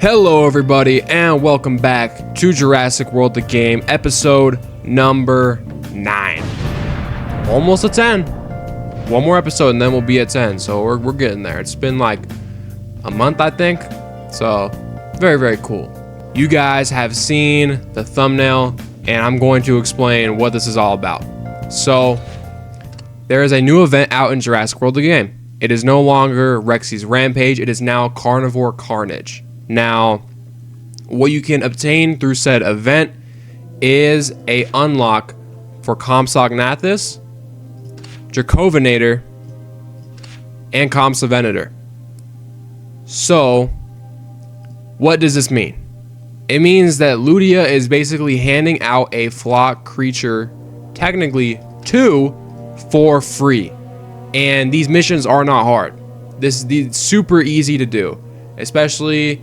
Hello everybody and welcome back to Jurassic World The Game, episode number 9. Almost at 10. One more episode and then we'll be at 10, so we're getting there. It's been like a month, I think, so very cool. You guys have seen the thumbnail and I'm going to explain what this is all about. So there is a new event out in Jurassic World The Game. It is no longer Rexy's Rampage, it is now Carnivore Carnage. Now, what you can obtain through said event is a unlock for Compsognathus, Dracovinator, and Compsognathus. So, what does this mean? It means that Ludia is basically handing out a flock creature, technically 2, for free. And these missions are not hard. This is super easy to do, especially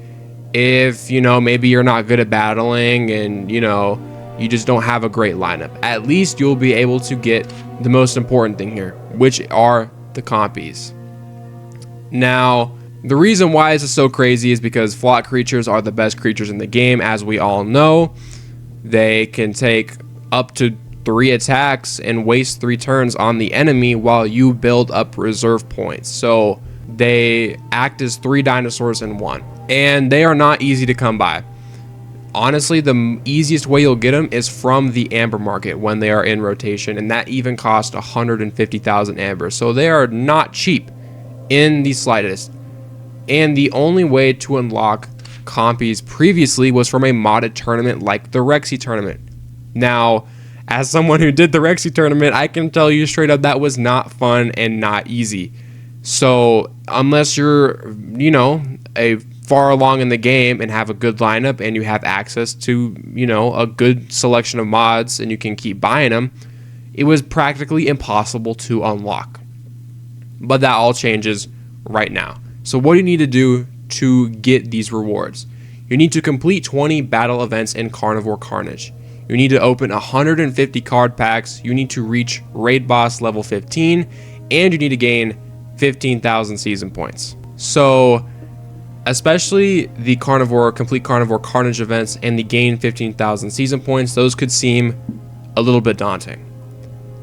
if, maybe you're not good at battling and, you just don't have a great lineup. At least you'll be able to get the most important thing here, which are the compies. Now, the reason why this is so crazy is because flock creatures are the best creatures in the game, as we all know. They can take up to 3 attacks and waste 3 turns on the enemy while you build up reserve points. So they act as 3 dinosaurs in one. And they are not easy to come by. Honestly, the easiest way you'll get them is from the amber market when they are in rotation, and that even costs 150,000 amber. So they are not cheap in the slightest. And the only way to unlock compies previously was from a modded tournament like the Rexy tournament. Now, as someone who did the Rexy tournament, I can tell you straight up that was not fun and not easy. So unless you're, a far along in the game and have a good lineup and you have access to, a good selection of mods and you can keep buying them, it was practically impossible to unlock. But that all changes right now. So what do you need to do to get these rewards? You need to complete 20 battle events in Carnivore Carnage. You need to open 150 card packs. You need to reach raid boss level 15, and you need to gain 15,000 season points. So especially the complete Carnivore Carnage events and the gain 15,000 season points, those could seem a little bit daunting.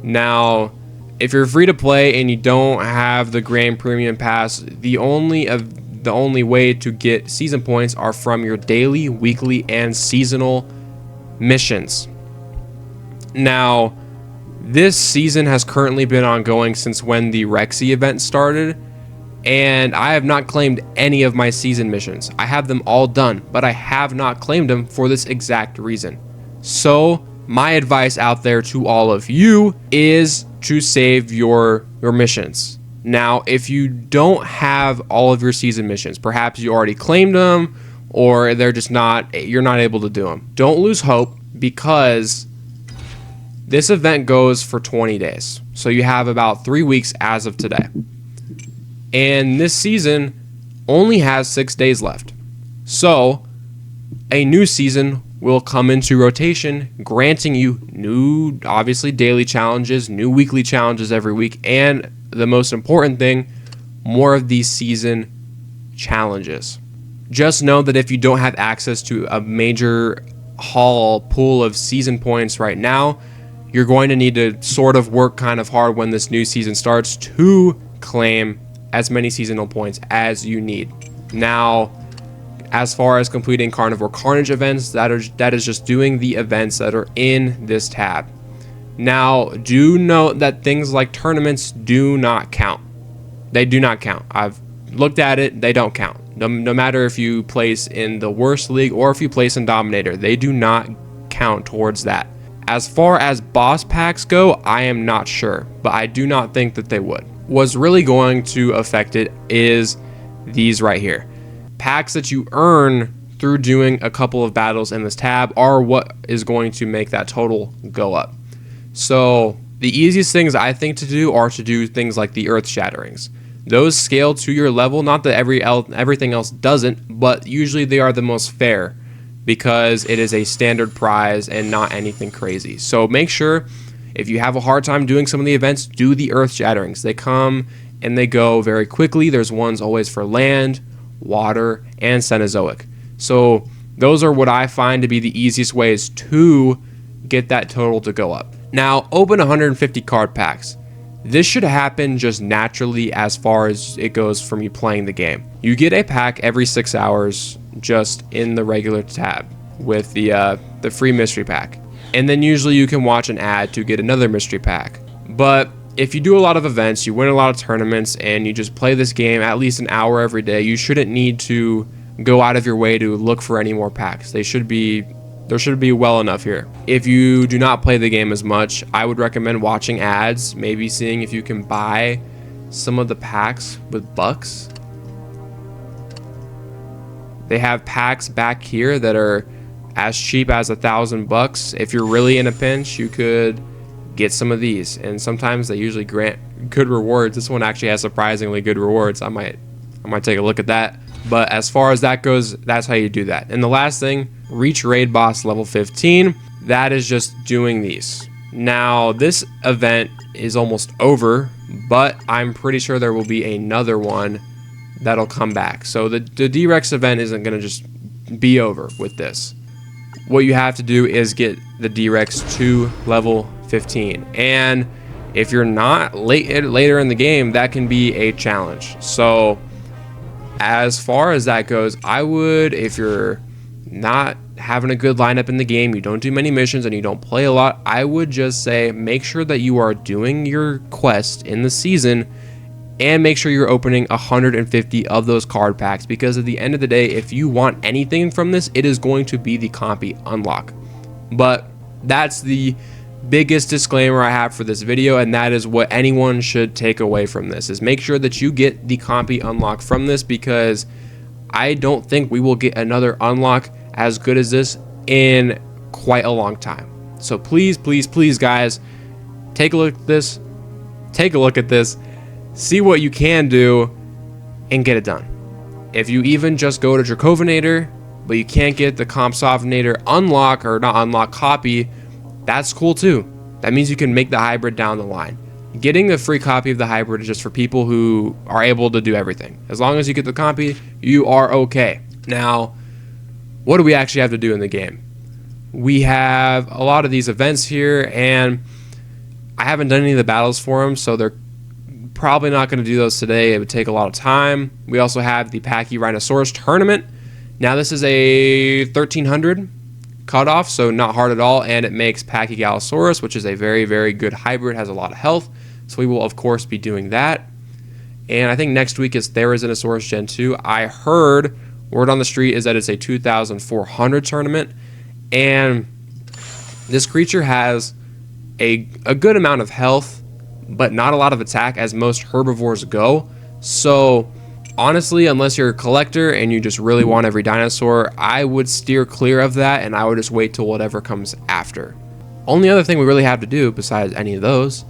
Now, if you're free to play and you don't have the Grand Premium Pass, the only way to get season points are from your daily, weekly, and seasonal missions. Now, this season has currently been ongoing since when the Rexy event started, and I have not claimed any of my season missions. I have them all done, but I have not claimed them for this exact reason. So my advice out there to all of you is to save your missions. Now, if you don't have all of your season missions, perhaps you already claimed them or you're not able to do them. Don't lose hope, because this event goes for 20 days. So you have about 3 weeks as of today. And this season only has 6 days left. So a new season will come into rotation, granting you new, obviously, daily challenges, new weekly challenges every week, and the most important thing, more of these season challenges. Just know that if you don't have access to a major haul pool of season points right now, you're going to need to sort of work kind of hard when this new season starts to claim as many seasonal points as you need. Now, as far as completing Carnivore Carnage events, that is just doing the events that are in this tab. Now, do note that things like tournaments do not count. They do not count. I've looked at it, they don't count. No matter if you place in the worst league or if you place in Dominator, they do not count towards that. As far as boss packs go, I am not sure, but I do not think that they would. What's really going to affect it is these right here. Packs that you earn through doing a couple of battles in this tab are what is going to make that total go up. So the easiest things I think to do are to do things like the Earth Shatterings. Those scale to your level, not that everything else doesn't, but usually they are the most fair because it is a standard prize and not anything crazy. So make sure, if you have a hard time doing some of the events, do the Earth Shatterings. They come and they go very quickly. There's ones always for land, water, and Cenozoic. So those are what I find to be the easiest ways to get that total to go up. Now, open 150 card packs. This should happen just naturally as far as it goes from you playing the game. You get a pack every 6 hours just in the regular tab with the free mystery pack. And then usually you can watch an ad to get another mystery pack. But if you do a lot of events, you win a lot of tournaments, and you just play this game at least an hour every day, you shouldn't need to go out of your way to look for any more packs. There should be well enough here. If you do not play the game as much, I would recommend watching ads, maybe seeing if you can buy some of the packs with bucks. They have packs back here that are as cheap as $1,000. If you're really in a pinch, you could get some of these, and sometimes they usually grant good rewards. This one actually has surprisingly good rewards. I might take a look at that. But as far as that goes, that's how you do that. And the last thing, reach raid boss level 15. That is just doing these. Now, this event is almost over, but I'm pretty sure there will be another one that'll come back. So the D-Rex event isn't going to just be over with this. What you have to do is get the D-Rex to level 15. And if you're not later in the game, that can be a challenge. So as far as that goes, I would, if you're not having a good lineup in the game, you don't do many missions, and you don't play a lot, I would just say make sure that you are doing your quest in the season, and make sure you're opening 150 of those card packs, because at the end of the day, if you want anything from this, it is going to be the COMPY unlock. But that's the biggest disclaimer I have for this video, and that is what anyone should take away from this, is make sure that you get the COMPY unlock from this, because I don't think we will get another unlock as good as this in quite a long time. So please, please, please, guys, take a look at this. Take a look at this. See what you can do and get it done. If you even just go to Dracovinator, but you can't get the Compsognathus unlock, or not unlock, copy, that's cool too. That means you can make the hybrid down the line. Getting the free copy of the hybrid is just for people who are able to do everything. As long as you get the copy, you are okay. Now, what do we actually have to do in the game? We have a lot of these events here, and I haven't done any of the battles for them, so they're probably not going to do those today. It would take a lot of time. We also have the Packy Rhinoceros tournament. Now, this is a 1300 cutoff, so not hard at all, and it makes Pachygalosaurus, which is a very, very good hybrid, has a lot of health, so we will of course be doing that. And I think next week is Therizinosaurus Gen 2. I heard, word on the street is that it's a 2,400 tournament, and this creature has a good amount of health, but not a lot of attack, as most herbivores go. So honestly, unless you're a collector and you just really want every dinosaur, I would steer clear of that, and I would just wait till whatever comes after. Only other thing we really have to do besides any of those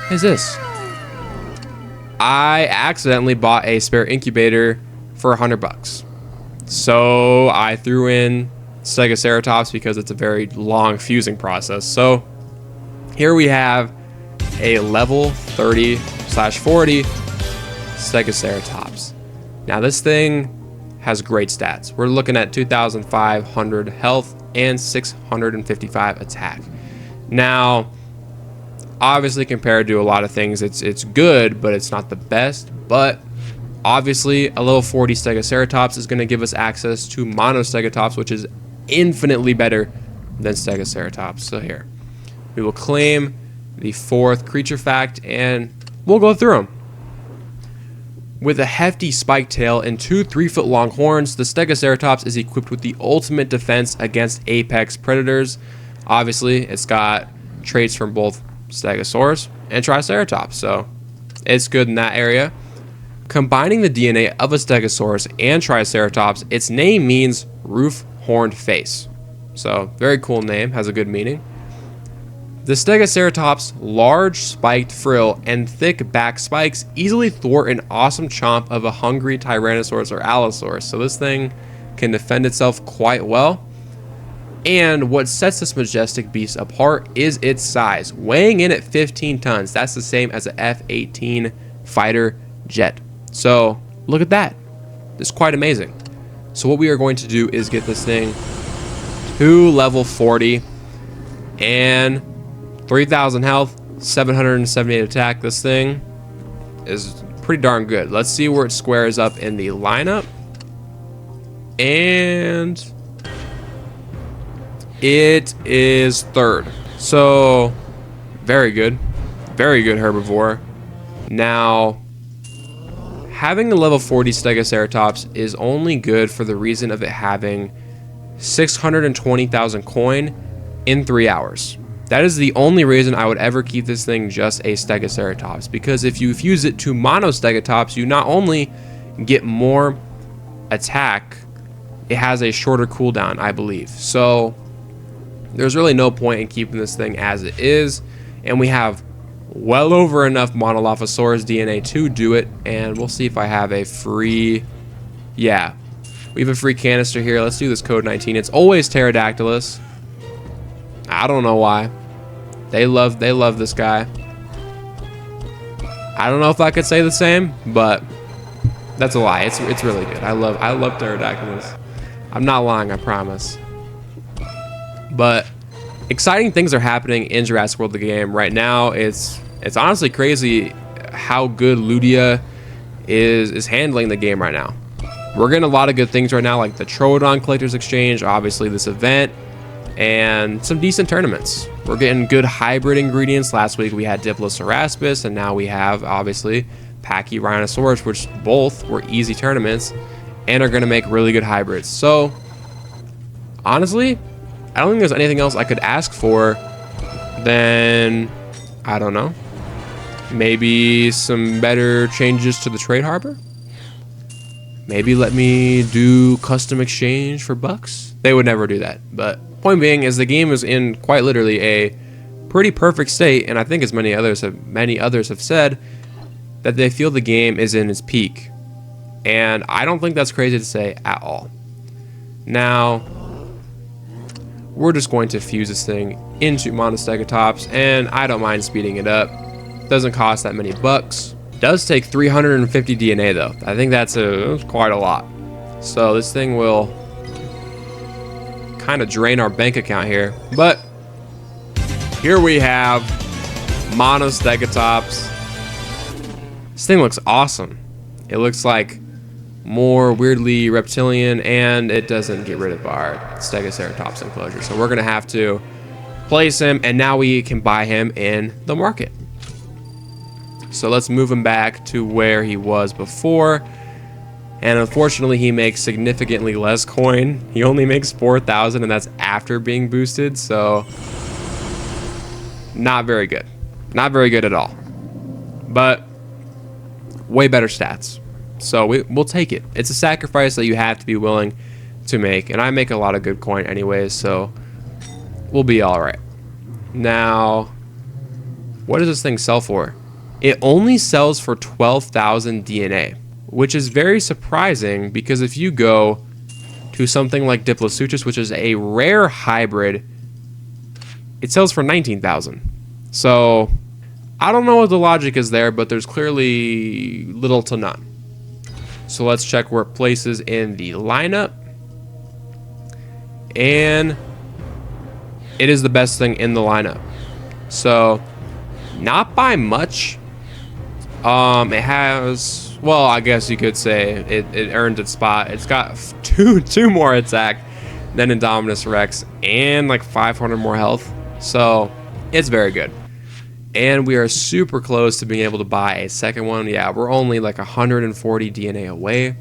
is this. I accidentally bought a spare incubator for $100. So I threw in Stegoceratops because it's a very long fusing process. So here we have a level 30/40 Stegoceratops. Now this thing has great stats. We're looking at 2,500 health and 655 attack. Now, obviously compared to a lot of things, it's good, but it's not the best. But obviously a level 40 Stegoceratops is going to give us access to Monostegotops, which is infinitely better than Stegoceratops. So here, we will claim the 4th creature fact, and we'll go through them. With a hefty spiked tail and 2 3-foot long horns, the Stegoceratops is equipped with the ultimate defense against apex predators. Obviously, it's got traits from both Stegosaurus and Triceratops, so it's good in that area. Combining the DNA of a Stegosaurus and Triceratops, its name means roof-horned face. So, very cool name, has a good meaning. The Stegoceratops' large spiked frill and thick back spikes easily thwart an awesome chomp of a hungry Tyrannosaurus or Allosaurus, so this thing can defend itself quite well. And what sets this majestic beast apart is its size, weighing in at 15 tons. That's the same as a F-18 fighter jet. So look at that. It's quite amazing. So what we are going to do is get this thing to level 40 and 3,000 health, 778 attack. This thing is pretty darn good. Let's see where it squares up in the lineup. And it is third. So very good. Very good herbivore. Now, having the level 40 Stegoceratops is only good for the reason of it having 620,000 coin in 3 hours. That is the only reason I would ever keep this thing just a Stegoceratops, because if you fuse it to mono Stegotops, you not only get more attack, it has a shorter cooldown, I believe. So there's really no point in keeping this thing as it is, and we have well over enough Monolophosaurus DNA to do it. And we'll see if I have a free, yeah, we have a free canister here. Let's do this code 19. It's always Pterodactylus. I don't know why. They love this guy. I don't know if I could say the same, but that's a lie. It's really good. I love Pterodactylus. I'm not lying, I promise. But exciting things are happening in Jurassic World the Game right now. It's honestly crazy how good Ludia is handling the game right now. We're getting a lot of good things right now, like the Troodon Collector's Exchange, obviously this event, and some decent tournaments. We're getting good hybrid ingredients. Last week we had Diploceraspis, and now we have obviously Pachyrhinosaurus, which both were easy tournaments and are going to make really good hybrids. So honestly, I don't think there's anything else I could ask for than, I don't know, maybe some better changes to the trade harbor. Maybe let me do custom exchange for bucks. They would never do that. But point being is the game is in quite literally a pretty perfect state, and I think as many others have said that they feel the game is in its peak. And I don't think that's crazy to say at all. Now, we're just going to fuse this thing into Monostegotops, and I don't mind speeding it up. Doesn't cost that many bucks. Does take 350 DNA though. I think that's quite a lot. So this thing will kind of drain our bank account here. But here we have Monostegotops. This thing looks awesome. It looks like more weirdly reptilian, and it doesn't get rid of our Stegoceratops enclosure. So we're gonna have to place him, and now we can buy him in the market. So let's move him back to where he was before. And unfortunately, he makes significantly less coin. He only makes 4,000, and that's after being boosted. So not very good. Not very good at all. But way better stats. So we'll take it. It's a sacrifice that you have to be willing to make. And I make a lot of good coin anyways, so we'll be all right. Now, what does this thing sell for? It only sells for 12,000 DNA, which is very surprising because if you go to something like Diploceraspis, which is a rare hybrid, it sells for 19,000. So I don't know what the logic is there, but there's clearly little to none. So let's check where it places in the lineup. And it is the best thing in the lineup. So not by much. It has, well, I guess you could say it earned its spot. It's got two more attack than Indominus Rex and like 500 more health. So it's very good. And we are super close to being able to buy a second one. Yeah, we're only like 140 DNA away.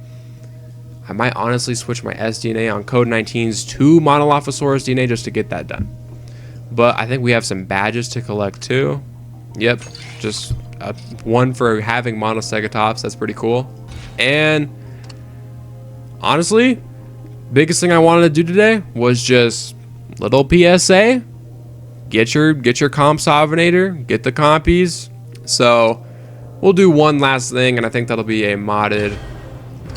I might honestly switch my SDNA on code 19's to Monolophosaurus DNA just to get that done. But I think we have some badges to collect too. Yep, just one for having Monostegotops. That's pretty cool. And honestly, biggest thing I wanted to do today was just little PSA. Get your Compsognathus, get the compies. So we'll do one last thing, and I think that'll be a modded,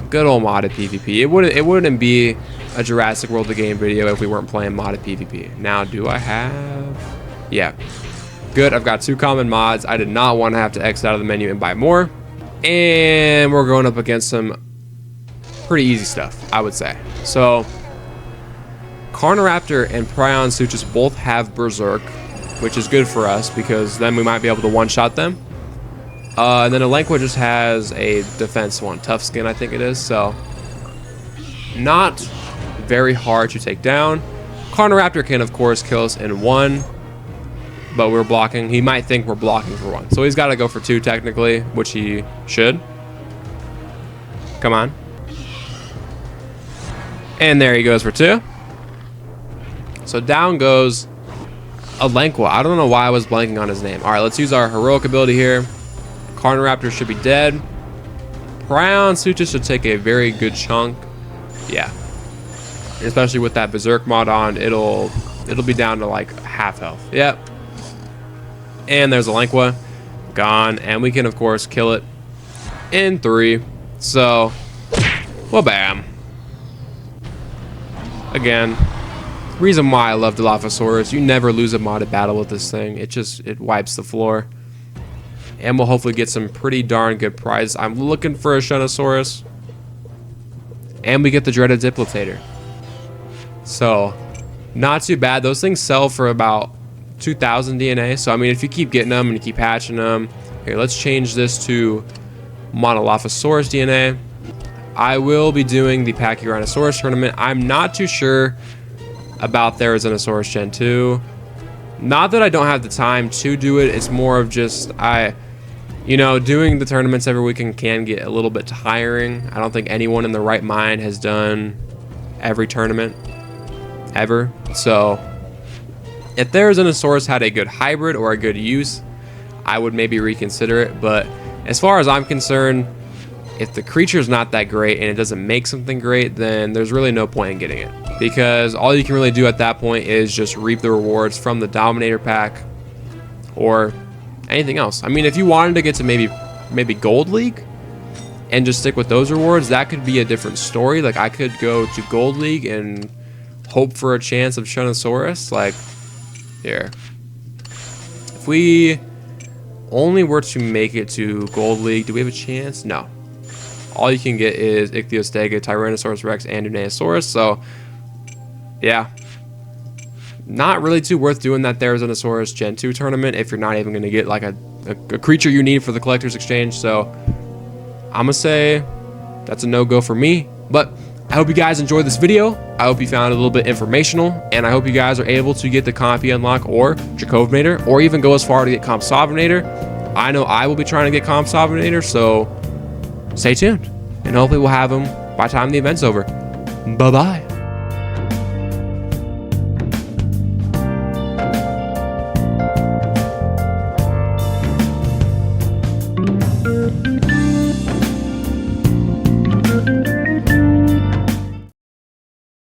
good old modded PvP. It wouldn't be a Jurassic World The Game video if we weren't playing modded PvP. Now, do I have? Yeah. Good, I've got 2 common mods. I did not want to have to exit out of the menu and buy more. And we're going up against some pretty easy stuff, I would say. So Carniraptor and Prionsuchus both have Berserk, which is good for us because then we might be able to one-shot them. And then Elenqua just has a defense one, Tough Skin, I think it is. So not very hard to take down. Carniraptor can, of course, kill us in one, but we're blocking. He might think we're blocking for one, so he's got to go for two technically, which he should. Come on. And there he goes for two. So down goes Elenqua. I don't know why I was blanking on his name. All right, let's use our heroic ability here. Carniraptor should be dead. Prionsuchus should take a very good chunk. Yeah. Especially with that Berserk mod on, it'll be down to like half health. Yep. And there's Elenqua. Gone. And we can, of course, kill it in 3. So, well, bam. Again, reason why I love Dilophosaurus, you never lose a modded battle with this thing. It wipes the floor. And we'll hopefully get some pretty darn good prizes. I'm looking for a Shunosaurus. And we get the dreaded Diplotator. So, not too bad. Those things sell for about 2,000 DNA. So, I mean, if you keep getting them and you keep hatching them. Here, let's change this to Monolophosaurus DNA. I will be doing the Pachyrhinosaurus tournament. I'm not too sure about Therizinosaurus Gen 2. Not that I don't have the time to do it. It's more of just, doing the tournaments every weekend can get a little bit tiring. I don't think anyone in the right mind has done every tournament ever. So if Therizinosaurus had a good hybrid or a good use, I would maybe reconsider it. But as far as I'm concerned, if the creature's not that great and it doesn't make something great, then there's really no point in getting it. Because all you can really do at that point is just reap the rewards from the Dominator pack or anything else. I mean, if you wanted to get to maybe Gold League and just stick with those rewards, that could be a different story. Like, I could go to Gold League and hope for a chance of Shunosaurus. Like, here. If we only were to make it to Gold League, do we have a chance? No. All you can get is Ichthyostega, Tyrannosaurus Rex, and Dunaeosaurus. So, yeah. Not really too worth doing that Therizinosaurus Gen 2 tournament if you're not even going to get like a creature you need for the Collector's Exchange. So, I'm going to say that's a no-go for me. But I hope you guys enjoyed this video. I hope you found it a little bit informational. And I hope you guys are able to get the COMPY unlock or Dracovnator, or even go as far to get Compsognathus. I know I will be trying to get Compsognathus, so stay tuned. And hopefully we'll have them by the time the event's over. Bye-bye.